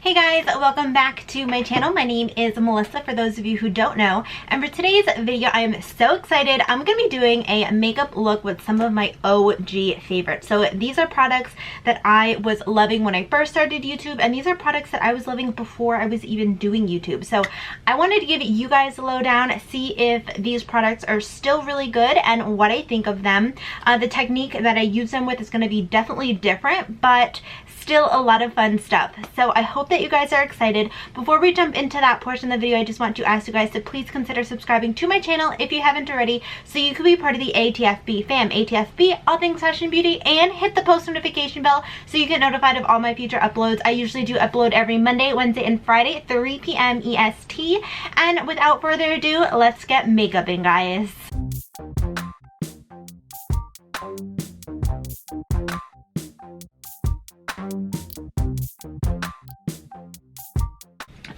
Hey guys, welcome back to my channel. My name is Melissa, for those of you who don't know. And for today's video, I am so excited. I'm going to be doing a makeup look with some of my OG favorites. So these are products that I was loving when I first started YouTube, and these are products that I was loving before I was even doing YouTube. So I wanted to give you guys a lowdown, see if these products are still really good and what I think of them. The technique that I use them with is going to be definitely different, but still a lot of fun stuff. So I hope that you guys are excited. Before we jump into that portion of the video, I just want to ask you guys to please consider subscribing to my channel if you haven't already, so you can be part of the ATFB fam. ATFB, all things fashion beauty, and hit the post notification bell so you get notified of all my future uploads. I usually do upload every Monday, Wednesday, and Friday at 3 p.m. EST. And without further ado, let's get makeup in, guys.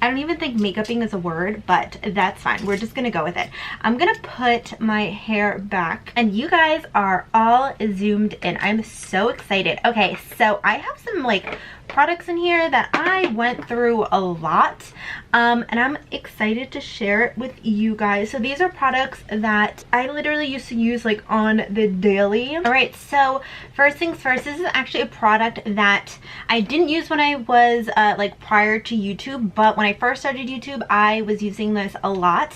I don't even think makeuping is a word, but that's fine. We're just gonna go with it. I'm gonna put my hair back, and you guys are all zoomed in. I'm so excited. Okay, so I have some products in here that I went through a lot, and I'm excited to share it with you guys. So these are products that I literally used to use on the daily. All right, so first things first, this is actually a product that I didn't use when I was prior to YouTube, but when I first started YouTube, I was using this a lot.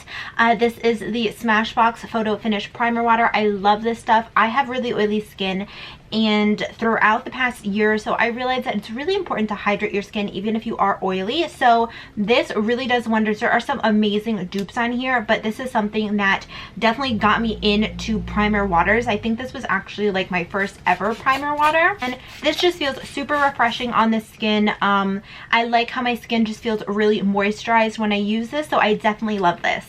This is the Smashbox Photo Finish Primer Water. I love this stuff. I have really oily skin, and throughout the past year or so, I realized that it's really important to hydrate your skin even if you are oily. So this really does wonders. There are some amazing dupes on here, but this is something that definitely got me into primer waters. I think this was actually my first ever primer water, and this just feels super refreshing on the skin. I like how my skin just feels really moisturized when I use this, so I definitely love this.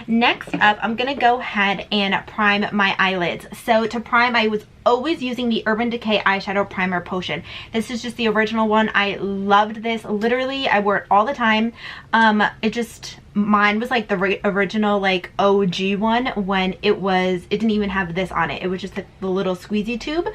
Next up, I'm gonna go ahead and prime my eyelids. So to prime, I was always using the Urban Decay Eyeshadow Primer Potion. This is just the original one. I loved this. Literally, I wore it all the time. Mine was the original OG one when it didn't even have this on it. It was just the little squeezy tube.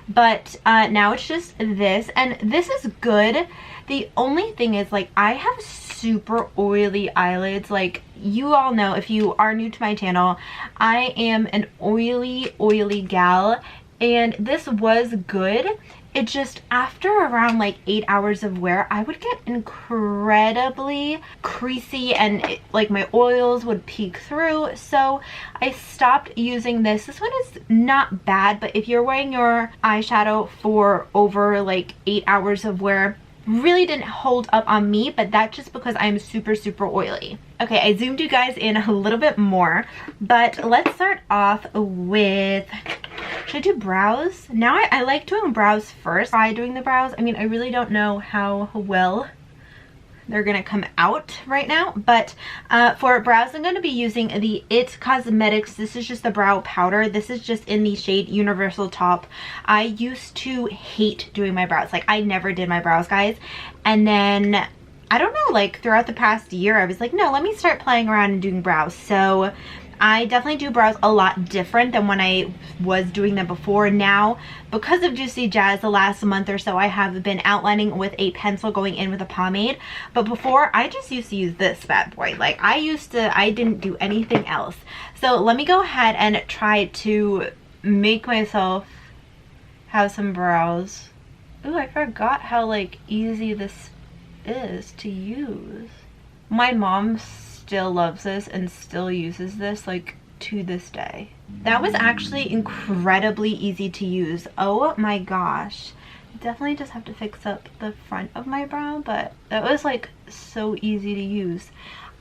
But now it's just this, and this is good. The only thing is I have super oily eyelids. You all know, if you are new to my channel, I am an oily gal, and this was good. It just, after around 8 hours of wear, I would get incredibly creasy, and my oils would peek through, so I stopped using this. This one is not bad, but if you're wearing your eyeshadow for over 8 hours of wear, really didn't hold up on me, but that's just because I'm super oily. Okay, I zoomed you guys in a little bit more, but let's start off with, should I do brows? Now I like doing brows first. Try doing the brows. I mean, I really don't know how well they're gonna come out right now, but for brows, I'm gonna be using the IT Cosmetics. This is just the brow powder. This is just in the shade Universal Top. I used to hate doing my brows. I never did my brows, guys. And then, I don't know, throughout the past year, I was no, let me start playing around and doing brows. So I definitely do brows a lot different than when I was doing them before. Now, because of Juicy Jazz, the last month or so, I have been outlining with a pencil going in with a pomade. But before, I just used to use this bad boy. I didn't do anything else. So let me go ahead and try to make myself have some brows. Ooh, I forgot how easy this is to use. My mom still loves this and still uses this to this day. That was actually incredibly easy to use. Oh my gosh. Definitely just have to fix up the front of my brow, but that was so easy to use.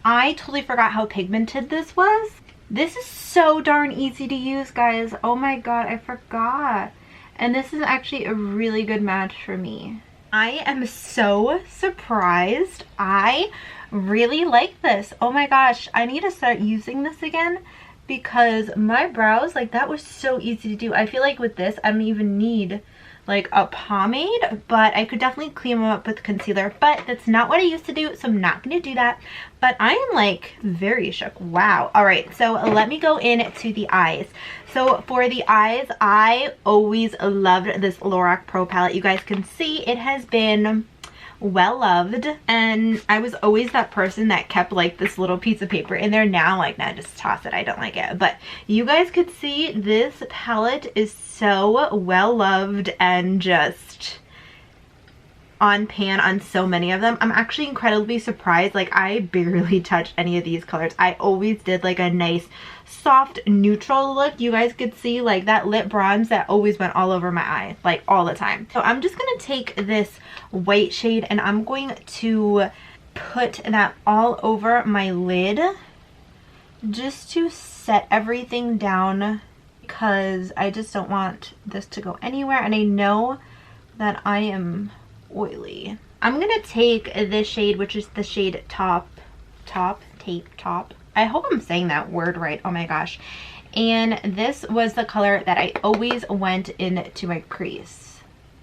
I totally forgot how pigmented this was. This is so darn easy to use, guys. Oh my god, I forgot. And this is actually a really good match for me. I am so surprised. I really like this. Oh my gosh, I need to start using this again, because my brows, that was so easy to do. I feel with this, I don't even need a pomade, but I could definitely clean them up with concealer, but that's not what I used to do, so I'm not going to do that. But I am very shook. Wow. All right, so let me go into the eyes. So for the eyes, I always loved this Lorac Pro palette. You guys can see it has been well loved, and I was always that person that kept like this little piece of paper in there. Now I'm like, nah, just toss it, I don't like it. But you guys could see this palette is so well loved and just on pan on so many of them. I'm actually incredibly surprised. Like, I barely touched any of these colors. I always did like a nice soft neutral look. You guys could see like that lip bronze that always went all over my eye, like all the time. So I'm just gonna take this white shade and I'm going to put that all over my lid just to set everything down, because I just don't want this to go anywhere, and I know that I am oily. I'm gonna take this shade, which is the shade Tape Top. I hope I'm saying that word right. Oh my gosh. And this was the color that I always went into my crease.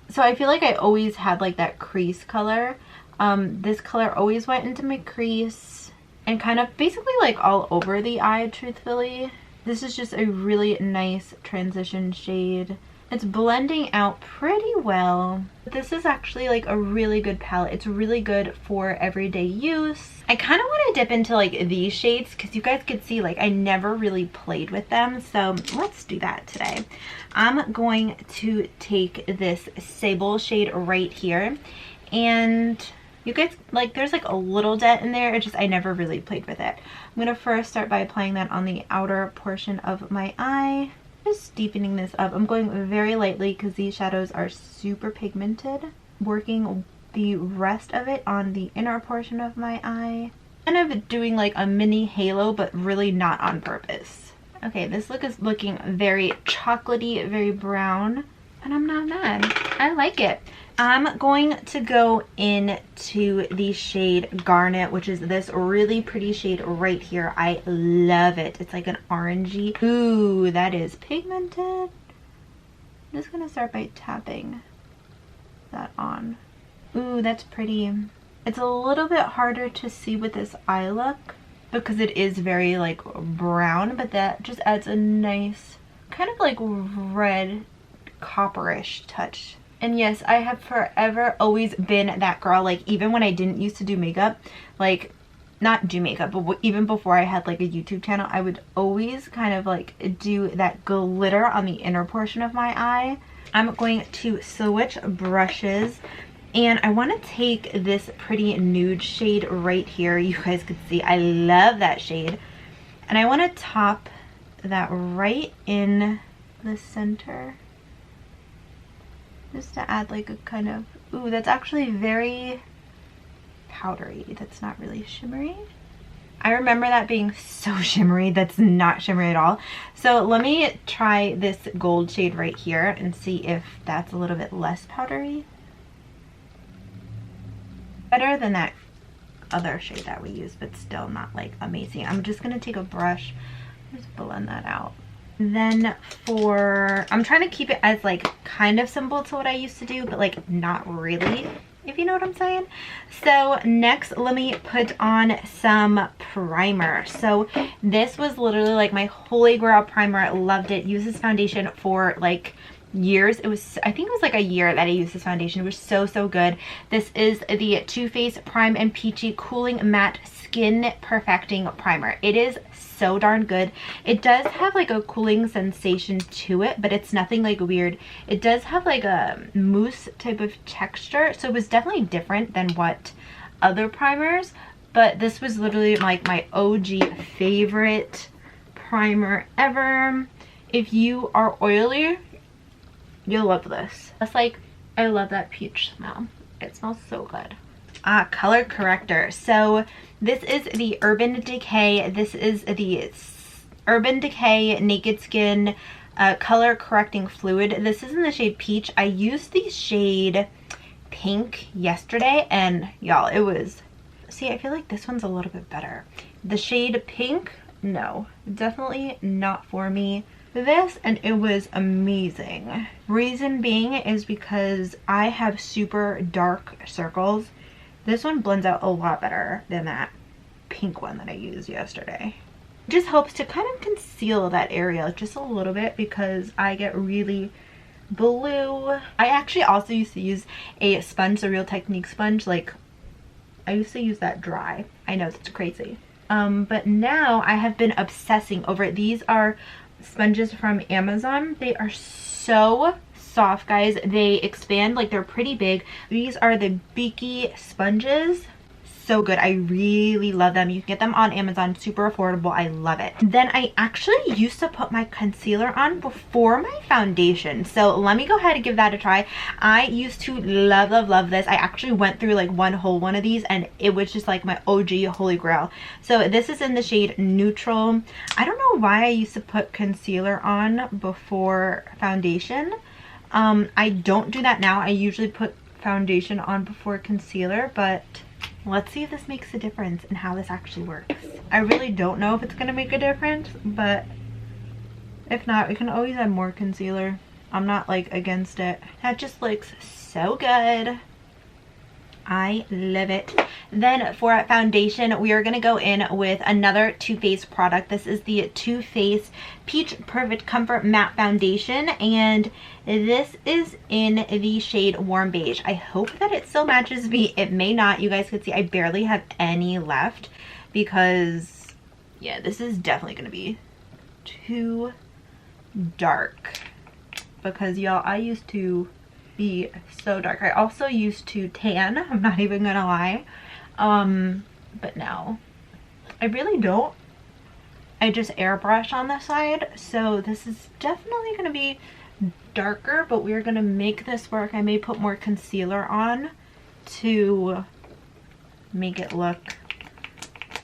So I feel like I always had like that crease color. This color always went into my crease and kind of basically like all over the eye, truthfully. This is just a really nice transition shade. It's blending out pretty well. This is actually like a really good palette. It's really good for everyday use. I kind of want to dip into like these shades because you guys could see like I never really played with them. So let's do that today. I'm going to take this sable shade right here, and you guys, like, there's like a little dent in there. It's just I never really played with it. I'm going to first start by applying that on the outer portion of my eye. Just deepening this up. I'm going very lightly because these shadows are super pigmented. Working the rest of it on the inner portion of my eye. Kind of doing like a mini halo, but really not on purpose. Okay, this look is looking very chocolatey, very brown, and I'm not mad. I like it. I'm going to go into the shade Garnet, which is this really pretty shade right here. I love it. It's like an orangey. Ooh, that is pigmented. I'm just gonna start by tapping that on. Ooh, that's pretty. It's a little bit harder to see with this eye look because it is very like brown, but that just adds a nice kind of like red copperish touch. And yes, I have forever always been that girl, like even when I didn't used to do makeup, like not do makeup, but even before I had like a YouTube channel, I would always kind of like do that glitter on the inner portion of my eye. I'm going to switch brushes, and I want to take this pretty nude shade right here. You guys could see I love that shade, and I want to top that right in the center, just to add like a kind of, ooh, that's actually very powdery. That's not really shimmery. I remember that being so shimmery. That's not shimmery at all. So let me try this gold shade right here and see if that's a little bit less powdery. Better than that other shade that we used, but still not like amazing. I'm just gonna take a brush, just blend that out. Then I'm trying to keep it as like kind of simple to what I used to do, but like not really, if you know what I'm saying. So next, let me put on some primer. So this was literally like my holy grail primer. I loved it. Used this foundation for like years. It was, I think it was like a year that I used this foundation. It was so good. This is the Too Faced Prime and Peachy Cooling Matte Skin Perfecting Primer. It is so darn good. It does have like a cooling sensation to it, but it's nothing like weird. It does have like a mousse type of texture, so it was definitely different than what other primers, but this was literally like my OG favorite primer ever. If you are oily, you'll love this. It's like, I love that peach smell. It smells so good. Color corrector. So this is the Urban Decay. This is the Urban Decay Naked Skin color correcting fluid. This is in the shade Peach. I used the shade Pink yesterday, and y'all, it was, see, I feel like this one's a little bit better. The shade Pink, no, definitely not for me. This, and it was amazing. Reason being is because I have super dark circles. This one blends out a lot better than that pink one that I used yesterday. Just helps to kind of conceal that area just a little bit because I get really blue. I actually also used to use a sponge, the Real Technique sponge. Like, I used to use that dry. I know, that's crazy. But now I have been obsessing over it. These are sponges from Amazon. They are so soft, guys. They expand, like they're pretty big. These are the Beaky sponges. So good. I really love them. You can get them on Amazon, super affordable. I love it. Then I actually used to put my concealer on before my foundation, so let me go ahead and give that a try. I used to love this. I actually went through like one whole one of these and it was just like my OG holy grail. So this is in the shade Neutral. I don't know why I used to put concealer on before foundation. I don't do that now. I usually put foundation on before concealer, but let's see if this makes a difference and how this actually works. I really don't know if it's going to make a difference, but if not, we can always add more concealer. I'm not like against it. That just looks so good. I love it. Then for foundation, we are going to go in with another Too Faced product. This is the Too Faced Peach Perfect Comfort Matte Foundation, and this is in the shade Warm Beige. I hope that it still matches me. It may not. You guys can see I barely have any left because, yeah, this is definitely going to be too dark because, y'all, I used to be so dark. I also used to tan, I'm not even gonna lie, but now I really don't. I just airbrush on the side, so this is definitely gonna be darker, but we're gonna make this work. I may put more concealer on to make it look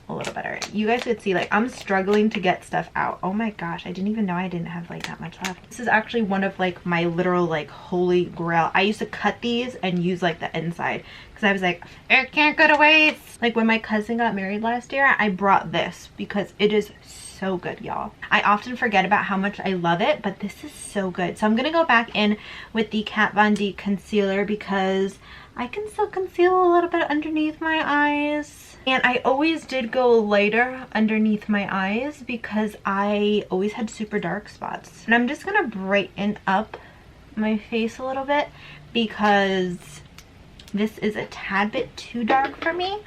a little better. You guys could see, like, I'm struggling to get stuff out. Oh my gosh, I didn't even know I didn't have like that much left. This is actually one of like my literal like holy grail. I used to cut these and use like the inside because I was like, it can't go to waste. Like when my cousin got married last year, I brought this because it is so good, y'all. I often forget about how much I love it, but this is so good. So I'm gonna go back in with the Kat Von D concealer because I can still conceal a little bit underneath my eyes. And I always did go lighter underneath my eyes because I always had super dark spots. And I'm just gonna brighten up my face a little bit because this is a tad bit too dark for me.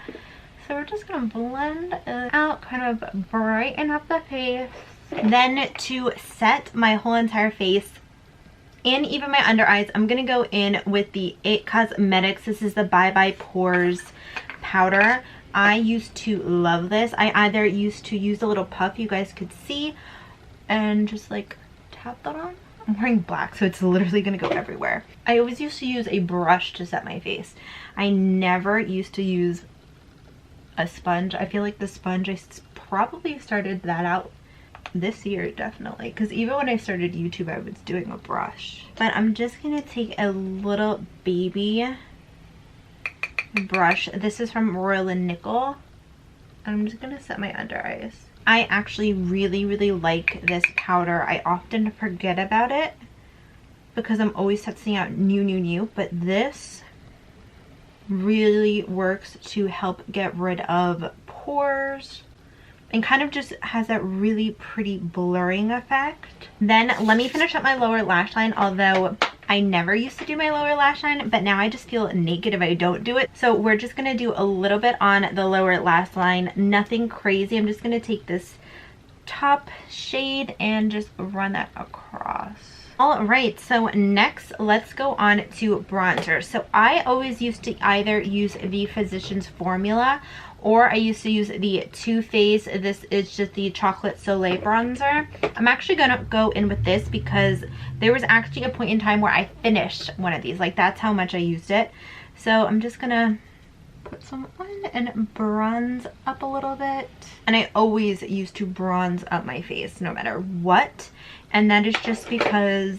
So we're just gonna blend it out, kind of brighten up the face. Then to set my whole entire face and even my under eyes, I'm gonna go in with the IT Cosmetics. This is the Bye Bye Pores powder. I used to love this. I either used to use a little puff, you guys could see, and just like tap that on. I'm wearing black, so it's literally gonna go everywhere. I always used to use a brush to set my face. I never used to use a sponge. I feel like the sponge, I probably started that out this year, definitely, because even when I started YouTube I was doing a brush. But I'm just gonna take a little baby brush. This is from Royal and Nickel. I'm just gonna set my under eyes. I actually really like this powder. I often forget about it because I'm always testing out new, but this really works to help get rid of pores and kind of just has that really pretty blurring effect. Then let me finish up my lower lash line, although I never used to do my lower lash line, but now I just feel naked if I don't do it. So we're just gonna do a little bit on the lower lash line, nothing crazy. I'm just gonna take this top shade and just run that across. All right, so next let's go on to bronzer. So I always used to either use the Physicians Formula or I used to use the Too Faced. This is just the Chocolate Soleil bronzer. I'm actually gonna go in with this because there was actually a point in time where I finished one of these. Like, that's how much I used it. So I'm just gonna put some on and bronze up a little bit. And I always used to bronze up my face no matter what. And that is just because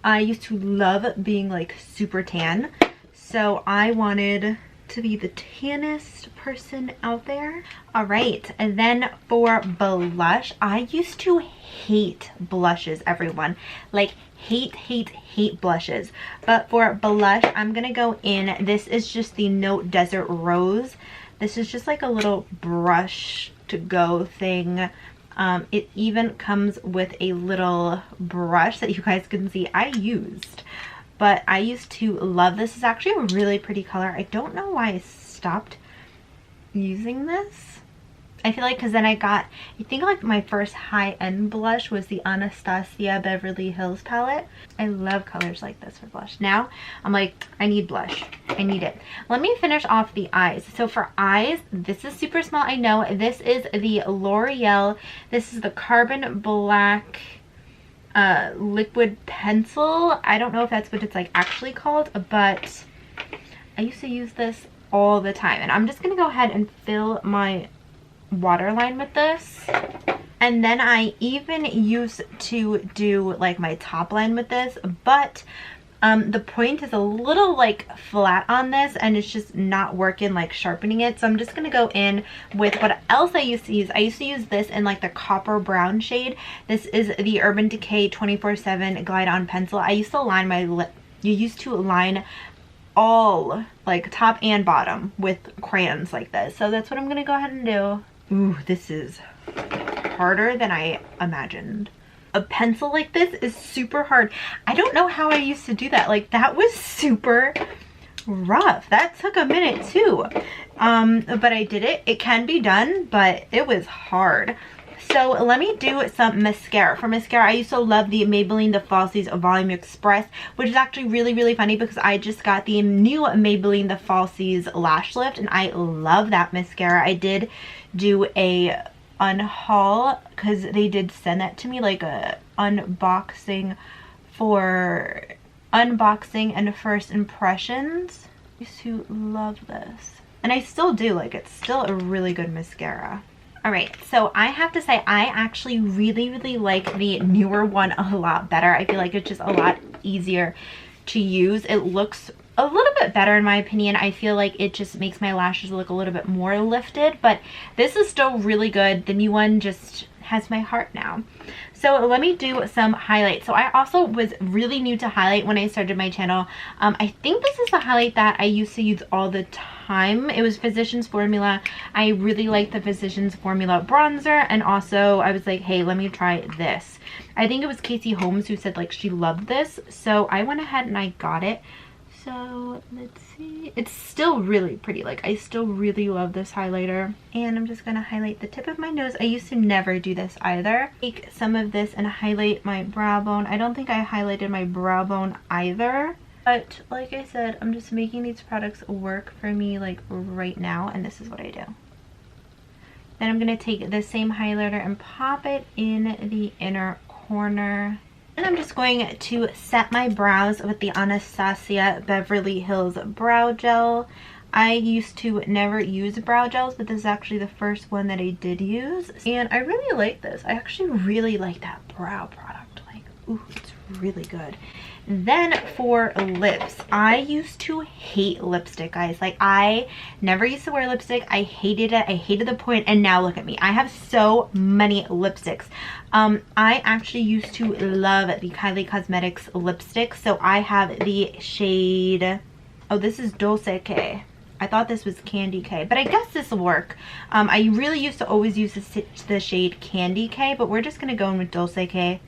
I used to love being like super tan. So I wanted to be the tannest person out there. All right, and then for blush, I used to hate blushes, everyone. Like, hate blushes. But for blush, I'm gonna go in, this is just the Note Desert Rose. This is just like a little brush to go thing. It even comes with a little brush that you guys can see I used. But I used to love this. It's actually a really pretty color. I don't know why I stopped using this. I feel like because then I think like my first high-end blush was the Anastasia Beverly Hills palette. I love colors like this for blush. Now I'm like, I need blush. I need it. Let me finish off the eyes. So for eyes, this is super small. I know this is the L'Oreal. This is the Carbon Black liquid pencil. I don't know if that's what it's like actually called, but I used to use this all the time. And I'm just gonna go ahead and fill my waterline with this, and then I even used to do like my top line with this, but the point is a little like flat on this and it's just not working like sharpening it. So I'm just gonna go in with what else I used to use. I used to use this in like the copper brown shade. This is the Urban Decay 24/7 Glide On Pencil. I used to line my lip. You used to line all like top and bottom with crayons like this. So that's what I'm gonna go ahead and do. Ooh, this is harder than I imagined. A pencil like this is super hard. I don't know how I used to do that. Like, that was super rough. That took a minute too. But I did it. It can be done, but it was hard. So let me do some mascara. For mascara, I used to love the Maybelline The Falsies Volume Express, which is actually really, really funny because I just got the new Maybelline The Falsies Lash Lift, and I love that mascara. I did do a unhaul because they did send that to me, like a unboxing for unboxing and first impressions. I used to love this, and I still do. Like, it's still a really good mascara. Alright, so I have to say I actually really, really like the newer one a lot better. I feel like it's just a lot easier to use. It looks a little bit better in my opinion. I feel like it just makes my lashes look a little bit more lifted, but this is still really good. The new one just has my heart now. So let me do some highlights. So I also was really new to highlight when I started my channel. I think this is the highlight that I used to use all the time. It was Physicians Formula. I really like the Physicians Formula bronzer, and also I was like, hey, let me try this. I think it was Casey Holmes who said like she loved this, so I went ahead and I got it. So let's see, it's still really pretty. Like, I still really love this highlighter, and I'm just gonna highlight the tip of my nose. I used to never do this either. Take some of this and highlight my brow bone. I don't think I highlighted my brow bone either, but like I said, I'm just making these products work for me like right now, and this is what I do. Then I'm gonna take the same highlighter and pop it in the inner corner. And I'm just going to set my brows with the Anastasia Beverly Hills Brow Gel. I used to never use brow gels, but this is actually the first one that I did use. And I really like this. I actually really like that brow product. Like, ooh, it's really good. Then for lips, I used to hate lipstick, guys. Like, I never used to wear lipstick. I hated it. I hated the point, and now look at me. I have so many lipsticks. I actually used to love the Kylie Cosmetics lipstick. So I have the shade, oh, this is Dulce K. I thought this was Candy K, but I guess this will work. I really used to always use the shade Candy K, but we're just gonna go in with Dulce K,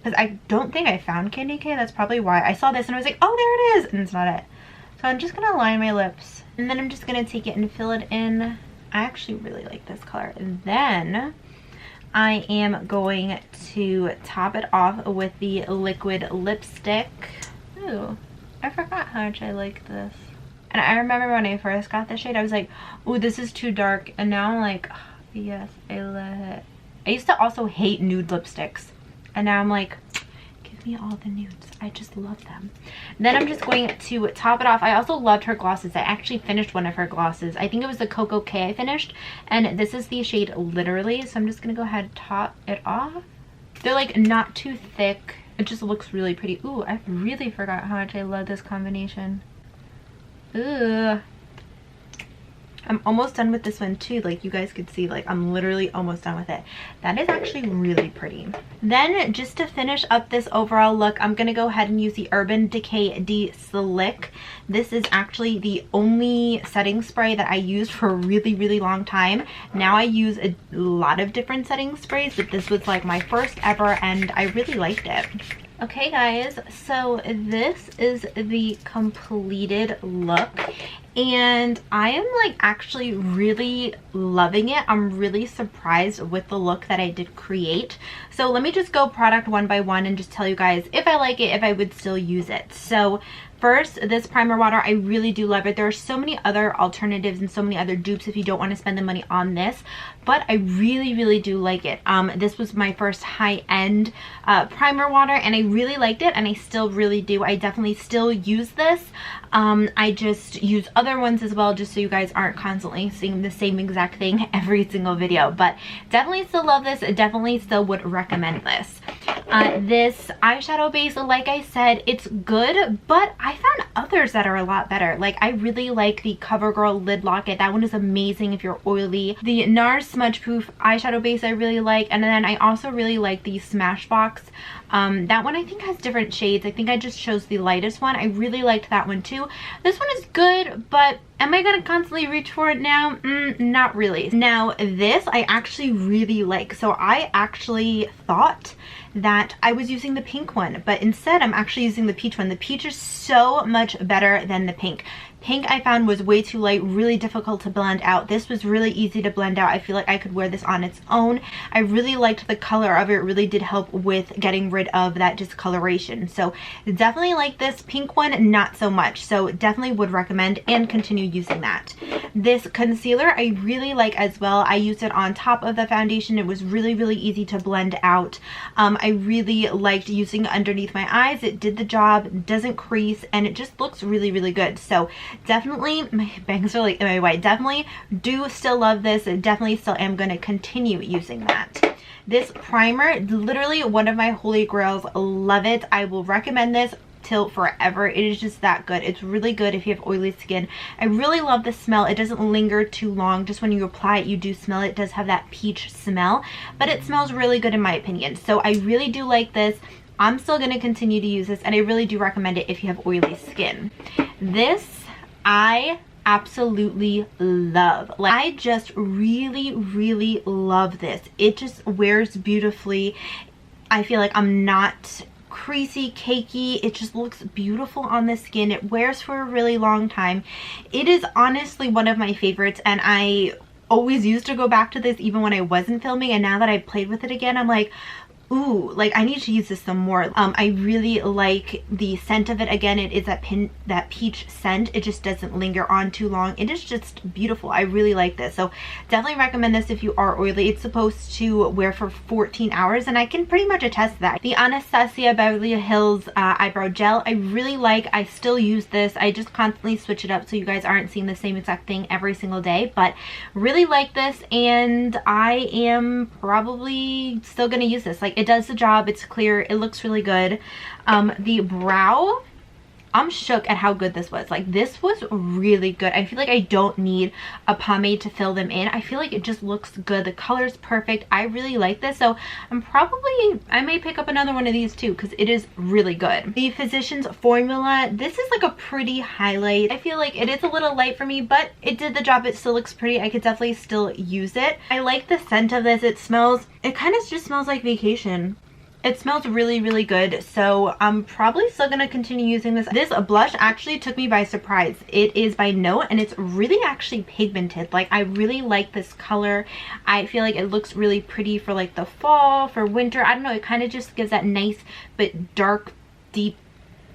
because I don't think I found Candy K. That's probably why. I saw this and I was like, oh, there it is, and it's not it. So I'm just gonna line my lips, and then I'm just gonna take it and fill it in. I actually really like this color. And then I am going to top it off with the liquid lipstick. Ooh, I forgot how much I like this. And I remember when I first got this shade, I was like, ooh, this is too dark. And now I'm like, oh, yes, I love it. I used to also hate nude lipsticks, and now I'm like, give me all the nudes. I just love them. Then I'm just going to top it off. I also loved her glosses. I actually finished one of her glosses. I think it was the Coco K I finished, and this is the shade Literally. So I'm just gonna go ahead and top it off. They're like not too thick. It just looks really pretty. Ooh, I really forgot how much I love this combination. Ooh. I'm almost done with this one too. Like you guys could see, like I'm literally almost done with it. That is actually really pretty. Then just to finish up this overall look, I'm gonna go ahead and use the Urban Decay De-Slick. This is actually the only setting spray that I used for a really, really long time. Now I use a lot of different setting sprays, but this was like my first ever and I really liked it. Okay guys, so this is the completed look and I am like actually really loving it. I'm really surprised with the look that I did create. So let me just go product one by one and just tell you guys if I like it, if I would still use it. So first, this primer water, I really do love it. There are so many other alternatives and so many other dupes if you don't want to spend the money on this, but I really, really do like it. This was my first high-end primer water and I really liked it and I still really do. I definitely still use this. I just use other ones as well just so you guys aren't constantly seeing the same exact thing every single video, but definitely still love this. Definitely still would recommend this. This eyeshadow base, like I said, it's good, but I found others that are a lot better. Like I really like the CoverGirl Lid Locket. That one is amazing if you're oily. The NARS Smudge Proof eyeshadow base I really like, and then I also really like the Smashbox. That one I think has different shades. I think I just chose the lightest one. I really liked that one too. This one is good, but am I gonna constantly reach for it now? Not really. Now this I actually really like. So I actually thought that I was using the pink one, but instead I'm actually using the peach one. The peach is so much better than the pink. Pink I found was way too light, really difficult to blend out. This was really easy to blend out. I feel like I could wear this on its own. I really liked the color of it. It really did help with getting rid of that discoloration. So definitely like this. Pink one, not so much. So definitely would recommend and continue using that. This concealer I really like as well. I used it on top of the foundation. It was really, really easy to blend out. I really liked using it underneath my eyes. It did the job, doesn't crease, and it just looks really, really good. So definitely, my bangs are like in my way. Definitely do still love this. Definitely still am going to continue using that. This primer, literally one of my holy grails. Love it. I will recommend this till forever. It is just that good. It's really good if you have oily skin. I really love the smell. It doesn't linger too long. Just when you apply it, you do smell it. It does have that peach smell, but it smells really good in my opinion. So I really do like this. I'm still going to continue to use this and I really do recommend it if you have oily skin. This I absolutely love. Like I just really, really love this. It just wears beautifully. I feel like I'm not creasy, cakey. It just looks beautiful on the skin. It wears for a really long time. It is honestly one of my favorites and I always used to go back to this even when I wasn't filming, and now that I played with it again, I'm like, ooh, like I need to use this some more. I really like the scent of it. Again, it is that peach scent. It just doesn't linger on too long. It is just beautiful. I really like this. So definitely recommend this if you are oily. It's supposed to wear for 14 hours and I can pretty much attest to that. The Anastasia Beverly Hills eyebrow gel, I really like. I still use this. I just constantly switch it up so you guys aren't seeing the same exact thing every single day, but really like this and I am probably still gonna use this. Like it does the job. It's clear. It looks really good. The brow, I'm shook at how good this was. Like this was really good. I feel like I don't need a pomade to fill them in. I feel like it just looks good. The color is perfect. I really like this. So I may pick up another one of these too because it is really good. The Physicians Formula, this is like a pretty highlight. I feel like it is a little light for me, but it did the job. It still looks pretty. I could definitely still use it. I like the scent of this. It kind of just smells like vacation. It smells really, really good. So I'm probably still going to continue using this. This blush actually took me by surprise. It is by Note and it's really actually pigmented. Like I really like this color. I feel like it looks really pretty for like the fall, for winter. I don't know. It kind of just gives that nice but dark, deep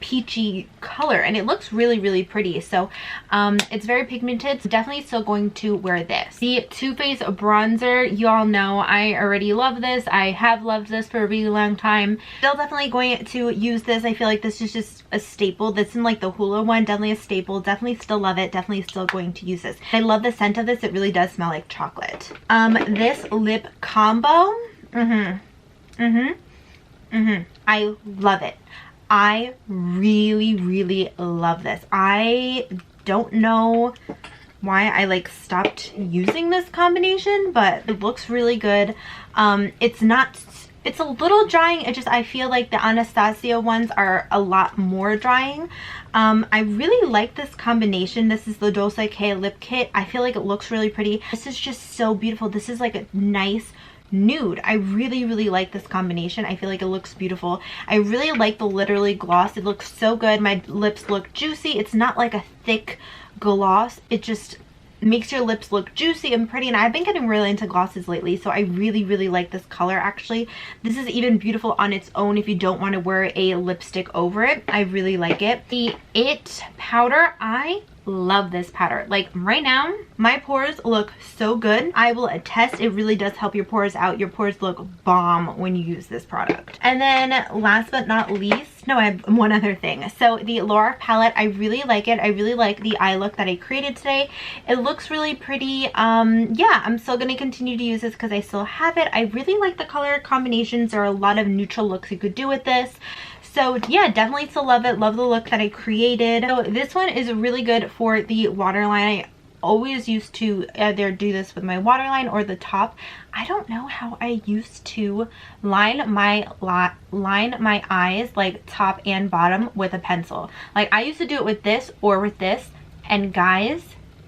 peachy color and it looks really, really pretty. So it's very pigmented, so definitely still going to wear this. The Too Faced bronzer, you all know I already love this. I have loved this for a really long time. Still definitely going to use this. I feel like this is just a staple. This and like the Hoola one, definitely a staple. Definitely still love it. Definitely still going to use this. I love the scent of this. It really does smell like chocolate. This lip combo, I love it. I really, really love this. I don't know why I like stopped using this combination, but it looks really good. It's a little drying. I feel like the Anastasia ones are a lot more drying. I really like this combination. This is the Dolce K lip kit. I feel like it looks really pretty. This is just so beautiful. This is like a nice nude. I really like this combination. I feel like it looks beautiful. I really like the Literally gloss. It looks so good. My lips look juicy. It's not like a thick gloss. It just makes your lips look juicy and pretty, and I've been getting really into glosses lately, so I really like this color. Actually, this is even beautiful on its own if you don't want to wear a lipstick over it. I really like it. The It powder, I love this powder. Like right now, my pores look so good. I will attest, it really does help your pores out. Your pores look bomb when you use this product. And then last but not least, no, I have one other thing. So the Laura palette, I really like it. I really like the eye look that I created today. It looks really pretty. Yeah, I'm still gonna continue to use this because I still have it. I really like the color combinations. There are a lot of neutral looks you could do with this. So yeah, definitely still love it. Love the look that I created. So this one is really good for the waterline. I always used to either do this with my waterline or the top. I don't know how I used to line my eyes, like top and bottom, with a pencil. Like I used to do it with this or with this, and guys,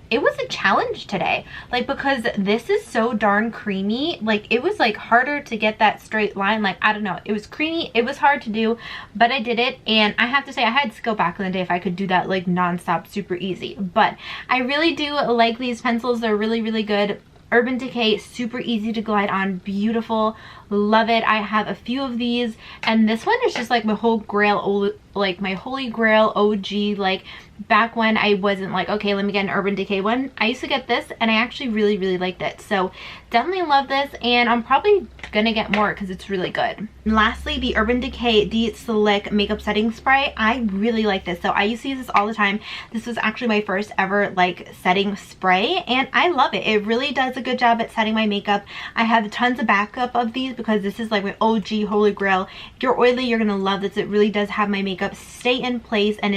it was a challenge today, like, because this is so darn creamy. Like it was like harder to get that straight line. Like I don't know, it was creamy, it was hard to do, but I did it. And I have to say, I had to go back in the day if I could do that like non-stop super easy. But I really do like these pencils. They're really good. Urban Decay, super easy to glide on, beautiful, love it. I have a few of these, and this one is just like my whole grail, like my holy grail OG. Like back when I wasn't like, okay, let me get an Urban Decay one, I used to get this and I actually really liked it. So definitely love this, and I'm probably gonna get more because it's really good. And lastly, the Urban Decay De-Slick Makeup Setting Spray. I really like this. So I used to use this all the time. This was actually my first ever like setting spray, and I love it. It really does a good job at setting my makeup. I have tons of backup of these because this is like my OG holy grail. If you're oily, you're gonna love this. It really does have my makeup stay in place, and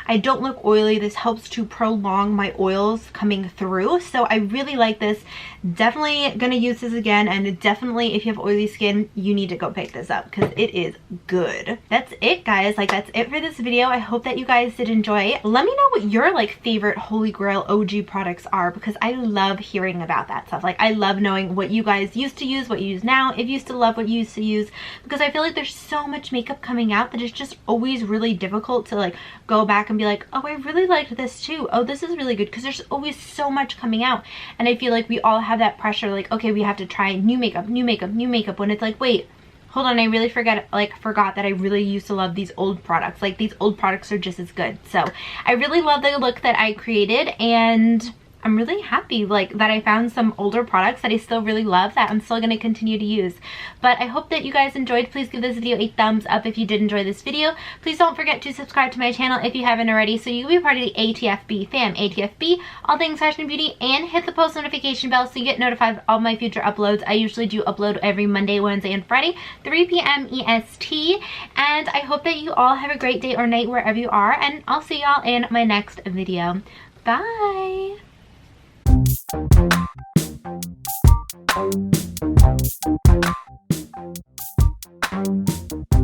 I don't look oily. This helps to prolong my oils coming through. So I really like this. Definitely gonna use this again, and definitely if you have oily skin, you need to go pick this up because it is good. That's it, guys. Like that's it for this video. I hope that you guys did enjoy. Let me know what your like favorite holy grail OG products are, because I love hearing about that stuff. Like I love knowing what you guys used to use, what you use now, if you still love what you used to use, because I feel like there's so much makeup coming out that it's just always really difficult to like go back and be like, oh, I really liked this too. Oh, this is really good, because there's always so much coming out, and I feel like we all have that pressure, like, okay, we have to try new makeup, when it's like, wait, hold on, I really forgot that I really used to love these old products. Like these old products are just as good. So I really love the look that I created, and I'm really happy like that I found some older products that I still really love that I'm still going to continue to use. But I hope that you guys enjoyed. Please give this video a thumbs up if you did enjoy this video. Please don't forget to subscribe to my channel if you haven't already, so you'll be part of the ATFB fam. ATFB, all things fashion and beauty, and hit the post notification bell so you get notified of all my future uploads. I usually do upload every Monday, Wednesday, and Friday, 3 p.m. EST. And I hope that you all have a great day or night wherever you are, and I'll see y'all in my next video. Bye! Thank you.